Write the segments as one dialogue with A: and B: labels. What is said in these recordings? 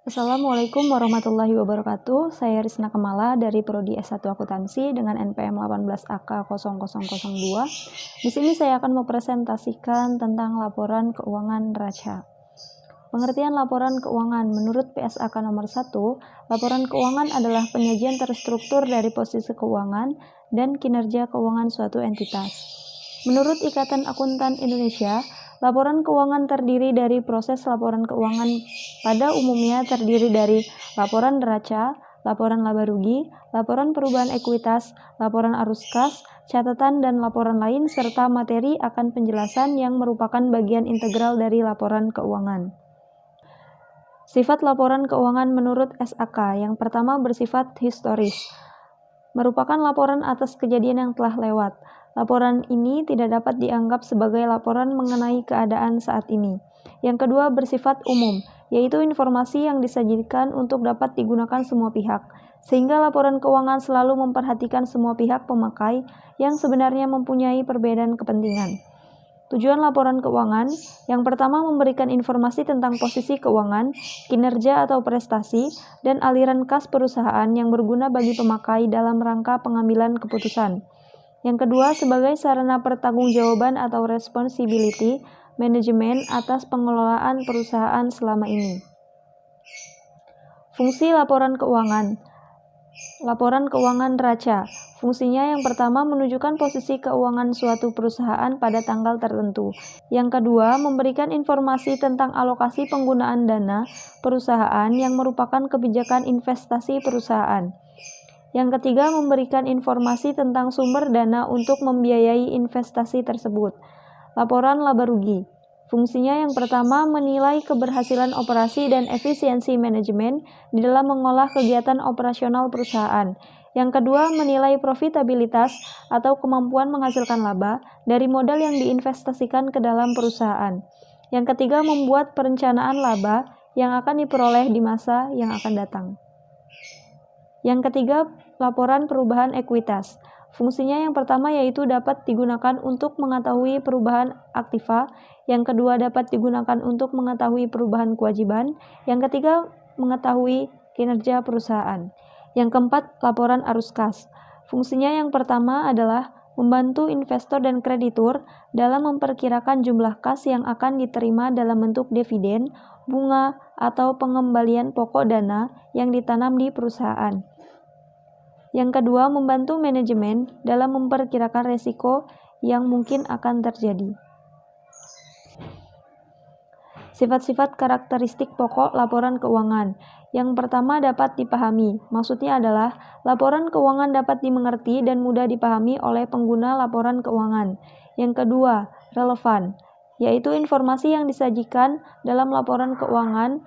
A: Assalamualaikum warahmatullahi wabarakatuh. Saya Risna Kamala dari Prodi S1 Akuntansi dengan NPM 18AK0002. Di sini saya akan mempresentasikan tentang laporan keuangan neraca. Pengertian laporan keuangan menurut PSAK nomor 1, laporan keuangan adalah penyajian terstruktur dari posisi keuangan dan kinerja keuangan suatu entitas. Menurut Ikatan Akuntan Indonesia, laporan keuangan terdiri dari proses laporan keuangan pada umumnya terdiri dari laporan neraca, laporan laba rugi, laporan perubahan ekuitas, laporan arus kas, catatan dan laporan lain serta materi akan penjelasan yang merupakan bagian integral dari laporan keuangan. Sifat laporan keuangan menurut SAK yang pertama bersifat historis, merupakan laporan atas kejadian yang telah lewat. Laporan ini tidak dapat dianggap sebagai laporan mengenai keadaan saat ini. Yang kedua bersifat umum, yaitu informasi yang disajikan untuk dapat digunakan semua pihak, sehingga laporan keuangan selalu memperhatikan semua pihak pemakai yang sebenarnya mempunyai perbedaan kepentingan. Tujuan laporan keuangan, yang pertama memberikan informasi tentang posisi keuangan, kinerja atau prestasi, dan aliran kas perusahaan yang berguna bagi pemakai dalam rangka pengambilan keputusan. Yang kedua, sebagai sarana pertanggungjawaban atau responsibility manajemen atas pengelolaan perusahaan selama ini. Fungsi laporan keuangan. Laporan keuangan neraca. Fungsinya yang pertama menunjukkan posisi keuangan suatu perusahaan pada tanggal tertentu. Yang kedua, memberikan informasi tentang alokasi penggunaan dana perusahaan yang merupakan kebijakan investasi perusahaan. Yang ketiga, memberikan informasi tentang sumber dana untuk membiayai investasi tersebut. Laporan laba rugi. Fungsinya yang pertama menilai keberhasilan operasi dan efisiensi manajemen di dalam mengolah kegiatan operasional perusahaan. Yang kedua, menilai profitabilitas atau kemampuan menghasilkan laba dari modal yang diinvestasikan ke dalam perusahaan. Yang ketiga, membuat perencanaan laba yang akan diperoleh di masa yang akan datang. Yang ketiga, laporan perubahan ekuitas. Fungsinya yang pertama yaitu dapat digunakan untuk mengetahui perubahan aktiva, yang kedua dapat digunakan untuk mengetahui perubahan kewajiban, yang ketiga mengetahui kinerja perusahaan. Yang keempat, laporan arus kas. Fungsinya yang pertama adalah membantu investor dan kreditur dalam memperkirakan jumlah kas yang akan diterima dalam bentuk dividen, bunga, atau pengembalian pokok dana yang ditanam di perusahaan. Yang kedua, membantu manajemen dalam memperkirakan resiko yang mungkin akan terjadi. Sifat-sifat karakteristik pokok laporan keuangan. Yang pertama dapat dipahami, maksudnya adalah laporan keuangan dapat dimengerti dan mudah dipahami oleh pengguna laporan keuangan. Yang kedua, relevan, yaitu informasi yang disajikan dalam laporan keuangan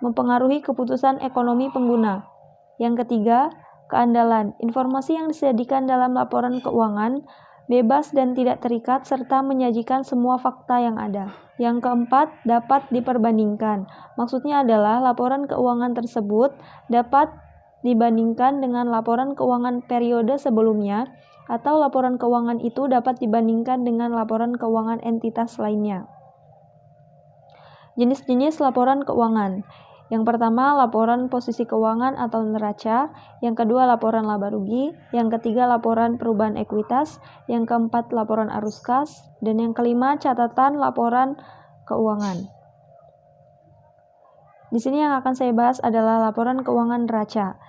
A: mempengaruhi keputusan ekonomi pengguna. Yang ketiga, keandalan, informasi yang disajikan dalam laporan keuangan bebas dan tidak terikat serta menyajikan semua fakta yang ada. Yang keempat, dapat diperbandingkan. Maksudnya adalah laporan keuangan tersebut dapat dibandingkan dengan laporan keuangan periode sebelumnya atau laporan keuangan itu dapat dibandingkan dengan laporan keuangan entitas lainnya. Jenis-jenis laporan keuangan. Yang pertama, laporan posisi keuangan atau neraca. Yang kedua, laporan laba rugi. Yang ketiga, laporan perubahan ekuitas. Yang keempat, laporan arus kas. Dan yang kelima, catatan laporan keuangan. Di sini yang akan saya bahas adalah laporan keuangan neraca.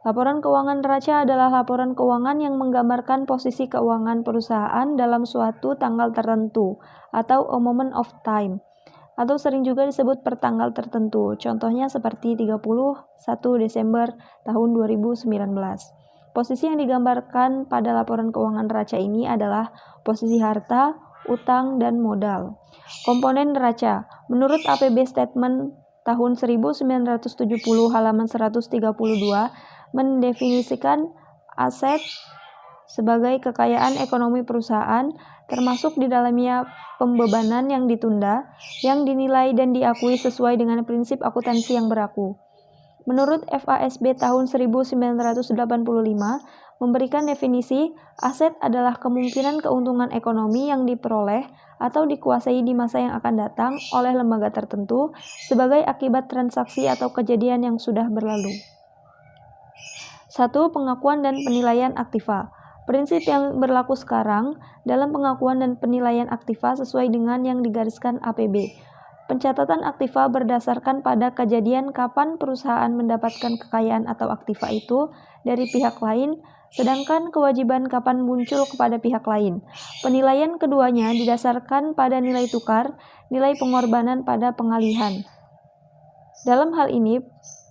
A: Laporan keuangan neraca adalah laporan keuangan yang menggambarkan posisi keuangan perusahaan dalam suatu tanggal tertentu atau a moment of time, atau sering juga disebut per tanggal tertentu. Contohnya seperti 31 Desember tahun 2019. Posisi yang digambarkan pada laporan keuangan neraca ini adalah posisi harta, utang, dan modal. Komponen neraca. Menurut APB Statement tahun 1970 halaman 132 mendefinisikan aset sebagai kekayaan ekonomi perusahaan, termasuk di dalamnya pembebanan yang ditunda, yang dinilai dan diakui sesuai dengan prinsip akuntansi yang berlaku. Menurut FASB tahun 1985, memberikan definisi, aset adalah kemungkinan keuntungan ekonomi yang diperoleh atau dikuasai di masa yang akan datang oleh lembaga tertentu sebagai akibat transaksi atau kejadian yang sudah berlalu. 1. Pengakuan dan penilaian aktiva. Prinsip yang berlaku sekarang dalam pengakuan dan penilaian aktiva sesuai dengan yang digariskan APB. Pencatatan aktiva berdasarkan pada kejadian kapan perusahaan mendapatkan kekayaan atau aktiva itu dari pihak lain, sedangkan kewajiban kapan muncul kepada pihak lain. Penilaian keduanya didasarkan pada nilai tukar, nilai pengorbanan pada pengalihan. Dalam hal ini,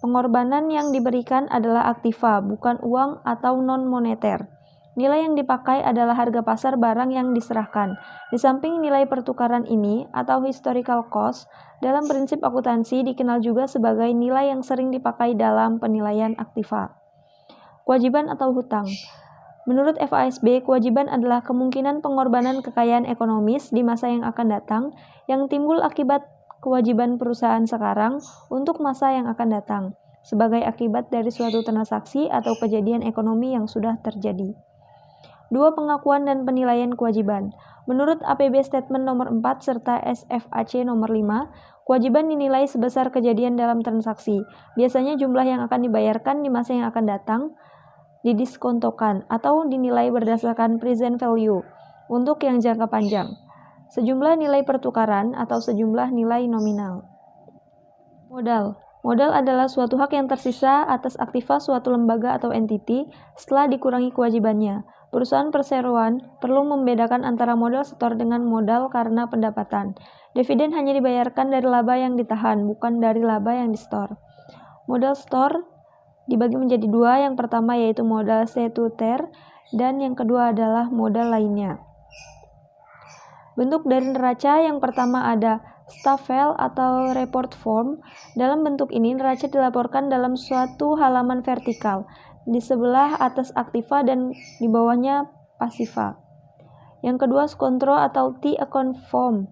A: pengorbanan yang diberikan adalah aktiva, bukan uang atau non-moneter. Nilai yang dipakai adalah harga pasar barang yang diserahkan. Di samping nilai pertukaran ini, atau historical cost, dalam prinsip akuntansi dikenal juga sebagai nilai yang sering dipakai dalam penilaian aktiva. Kewajiban atau hutang. Menurut FASB, kewajiban adalah kemungkinan pengorbanan kekayaan ekonomis di masa yang akan datang yang timbul akibat kewajiban perusahaan sekarang untuk masa yang akan datang, sebagai akibat dari suatu transaksi atau kejadian ekonomi yang sudah terjadi. 2. Pengakuan dan penilaian kewajiban. Menurut APB Statement nomor 4 serta SFAC nomor 5, kewajiban dinilai sebesar kejadian dalam transaksi. Biasanya jumlah yang akan dibayarkan di masa yang akan datang didiskontokan atau dinilai berdasarkan present value untuk yang jangka panjang. Sejumlah nilai pertukaran atau sejumlah nilai nominal. Modal. Modal adalah suatu hak yang tersisa atas aktiva suatu lembaga atau entiti setelah dikurangi kewajibannya. Perusahaan perseroan perlu membedakan antara modal setor dengan modal karena pendapatan. Dividen hanya dibayarkan dari laba yang ditahan, bukan dari laba yang disetor. Modal setor dibagi menjadi dua, yang pertama yaitu modal statuter dan yang kedua adalah modal lainnya. Bentuk dari neraca yang pertama ada Staffel atau report form. Dalam bentuk ini, neraca dilaporkan dalam suatu halaman vertikal, di sebelah atas aktiva dan di bawahnya pasiva. Yang kedua, skontro atau T-account form.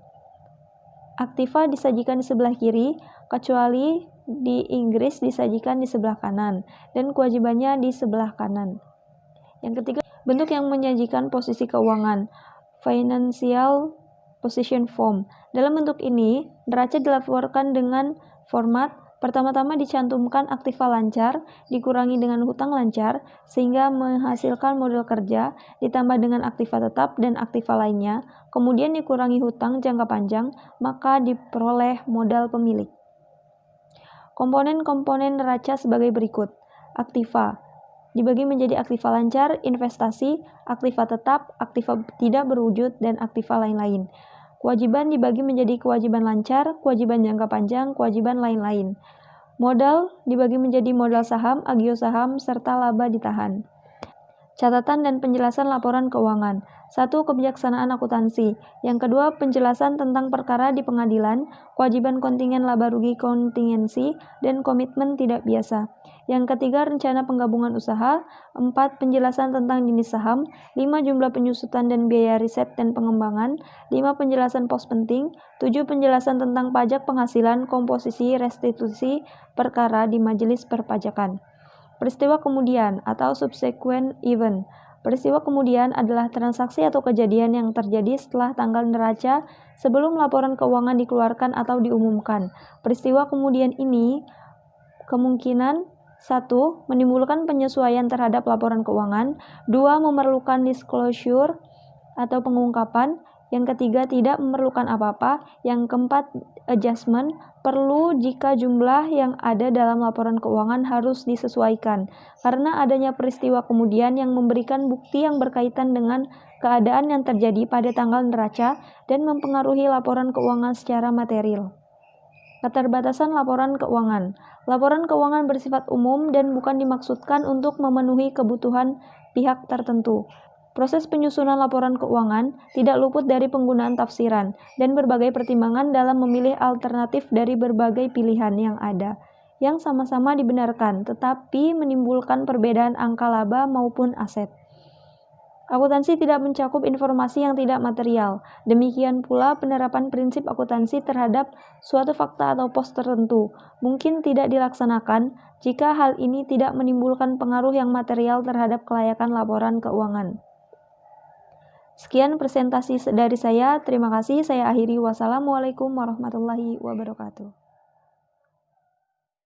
A: Aktiva disajikan di sebelah kiri, kecuali di Inggris disajikan di sebelah kanan, dan kewajibannya di sebelah kanan. Yang ketiga, bentuk yang menyajikan posisi keuangan, financial position form. Dalam bentuk ini, neraca dilaporkan dengan format pertama-tama dicantumkan aktiva lancar, dikurangi dengan hutang lancar, sehingga menghasilkan modal kerja, ditambah dengan aktiva tetap dan aktiva lainnya, kemudian dikurangi hutang jangka panjang, maka diperoleh modal pemilik. Komponen-komponen neraca sebagai berikut. Aktiva dibagi menjadi aktiva lancar, investasi, aktiva tetap, aktiva tidak berwujud, dan aktiva lain-lain. Kewajiban dibagi menjadi kewajiban lancar, kewajiban jangka panjang, kewajiban lain-lain. Modal dibagi menjadi modal saham, agio saham, serta laba ditahan. Catatan dan penjelasan laporan keuangan. 1. Kebijaksanaan akuntansi. Yang kedua, penjelasan tentang perkara di pengadilan, kewajiban kontingen laba rugi kontingensi, dan komitmen tidak biasa. Yang ketiga, rencana penggabungan usaha. 4. Penjelasan tentang jenis saham. 5. Jumlah penyusutan dan biaya riset dan pengembangan. 5. Penjelasan pos penting. 7. Penjelasan tentang pajak penghasilan, komposisi, restitusi, perkara di majelis perpajakan. Peristiwa kemudian atau subsequent event. Peristiwa kemudian adalah transaksi atau kejadian yang terjadi setelah tanggal neraca sebelum laporan keuangan dikeluarkan atau diumumkan. Peristiwa kemudian ini kemungkinan 1. Menimbulkan penyesuaian terhadap laporan keuangan. 2. Memerlukan disclosure atau pengungkapan. Yang ketiga, tidak memerlukan apa-apa. Yang keempat, adjustment, perlu jika jumlah yang ada dalam laporan keuangan harus disesuaikan, karena adanya peristiwa kemudian yang memberikan bukti yang berkaitan dengan keadaan yang terjadi pada tanggal neraca dan mempengaruhi laporan keuangan secara material. Keterbatasan laporan keuangan. Laporan keuangan bersifat umum dan bukan dimaksudkan untuk memenuhi kebutuhan pihak tertentu. Proses penyusunan laporan keuangan tidak luput dari penggunaan tafsiran dan berbagai pertimbangan dalam memilih alternatif dari berbagai pilihan yang ada, yang sama-sama dibenarkan tetapi menimbulkan perbedaan angka laba maupun aset. Akuntansi tidak mencakup informasi yang tidak material. Demikian pula penerapan prinsip akuntansi terhadap suatu fakta atau pos tertentu mungkin tidak dilaksanakan jika hal ini tidak menimbulkan pengaruh yang material terhadap kelayakan laporan keuangan. Sekian presentasi dari saya. Terima kasih. Saya akhiri. Wassalamualaikum warahmatullahi wabarakatuh.